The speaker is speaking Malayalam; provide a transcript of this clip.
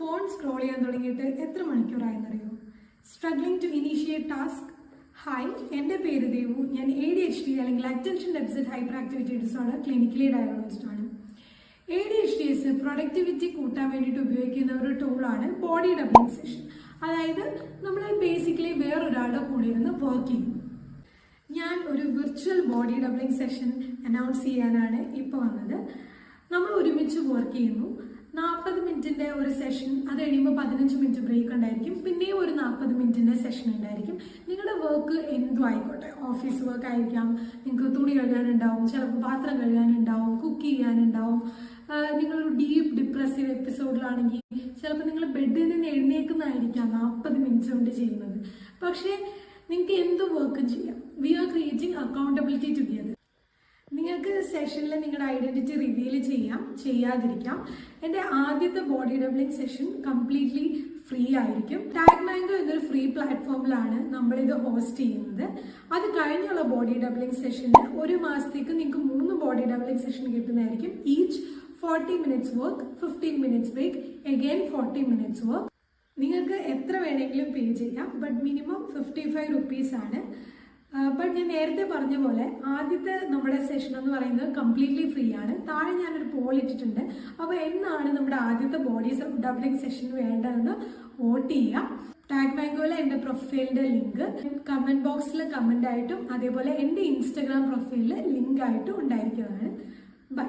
ഫോൺ സ്ക്രോൾ ചെയ്യാൻ തുടങ്ങിയിട്ട് എത്ര മണിക്കൂറായെന്നറിയോ? Struggling to initiate task. Hi, എൻ്റെ പേര് ദേവു. ഞാൻ ADHD അല്ലെങ്കിൽ attention deficit hyperactivity disorder clinically diagnosed ആണ്. ADHDs പ്രൊഡക്ടിവിറ്റി കൂട്ടാൻ വേണ്ടിയിട്ട് ഉപയോഗിക്കുന്ന ഒരു ടൂളാണ് ബോഡി ഡബ്ലിംഗ് സെഷൻ. അതായത് നമ്മൾ ബേസിക്കലി വേറൊരാളുടെ കൂടെ ഇരുന്ന് വർക്ക് ചെയ്യും. ഞാൻ ഒരു virtual body doubling session announce ചെയ്യാനാണ് ഇപ്പോൾ വന്നത്. നമ്മൾ ഒരുമിച്ച് വർക്ക് ചെയ്യുന്നു. 40 മിനിറ്റിൻ്റെ ഒരു സെഷൻ, അത് കഴിയുമ്പോൾ 15 മിനിറ്റ് ബ്രേക്ക് ഉണ്ടായിരിക്കും. പിന്നെയും ഒരു 40 മിനിറ്റിൻ്റെ സെഷൻ ഉണ്ടായിരിക്കും. നിങ്ങളുടെ വർക്ക് എന്തും ആയിക്കോട്ടെ, ഓഫീസ് വർക്ക് ആയിരിക്കാം, നിങ്ങൾക്ക് തുണി കഴുകാനുണ്ടാവും, ചിലപ്പോൾ പാത്രം കഴുകാനുണ്ടാവും, കുക്ക് ചെയ്യാനുണ്ടാവും. നിങ്ങളൊരു ഡീപ്പ് ഡിപ്രസീവ് എപ്പിസോഡിലാണെങ്കിൽ ചിലപ്പോൾ നിങ്ങൾ ബെഡിൽ നിന്ന് എഴുന്നേക്കുന്നതായിരിക്കാം 40 മിനിറ്റ്സ് കൊണ്ട് ചെയ്യുന്നത്. പക്ഷേ നിങ്ങൾക്ക് എന്ത് വർക്കും ചെയ്യാം. We are creating accountability together. നിങ്ങൾക്ക് സെഷനിൽ നിങ്ങളുടെ ഐഡന്റിറ്റി റിവീൽ ചെയ്യാം, ചെയ്യാതിരിക്കാം. എൻ്റെ ആദ്യത്തെ body doubling session completely free ആയിരിക്കും. ടാഗ് മാംഗോ എന്നൊരു ഫ്രീ പ്ലാറ്റ്ഫോമിലാണ് നമ്മളിത് ഹോസ്റ്റ് ചെയ്യുന്നത്. അത് കഴിഞ്ഞുള്ള ബോഡി ഡബ്ലിംഗ് സെഷന് 1 മാസത്തേക്ക് നിങ്ങൾക്ക് 3 ബോഡി ഡബ്ലിംഗ് സെഷൻ കിട്ടുന്നതായിരിക്കും. Each 40 minutes work, 15 minutes break, again 40 minutes work. നിങ്ങൾക്ക് എത്ര വേണമെങ്കിലും പേ ചെയ്യാം, ബട്ട് മിനിമം 55 റുപ്പീസ് ആണ്. ബട്ട് ഞാൻ നേരത്തെ പറഞ്ഞ പോലെ ആദ്യത്തെ നമ്മുടെ സെഷൻ എന്ന് പറയുന്നത് കംപ്ലീറ്റ്ലി ഫ്രീ ആണ്. താഴെ ഞാനൊരു പോൾ ഇട്ടിട്ടുണ്ട്. അപ്പോൾ എന്നാണ് നമ്മുടെ ആദ്യത്തെ ബോഡി ഡബ്ലിംഗ് സെഷൻ വേണ്ടതെന്ന് വോട്ട് ചെയ്യാം. ടാഗ് മാംഗോയിലെ എൻ്റെ പ്രൊഫൈലിൻ്റെ ലിങ്ക് കമൻറ്റ് ബോക്സിൽ കമൻ്റ് ആയിട്ടും അതേപോലെ എൻ്റെ ഇൻസ്റ്റഗ്രാം പ്രൊഫൈലിൽ ലിങ്ക് ആയിട്ടും ഉണ്ടായിരിക്കുന്നതാണ്. ബൈ.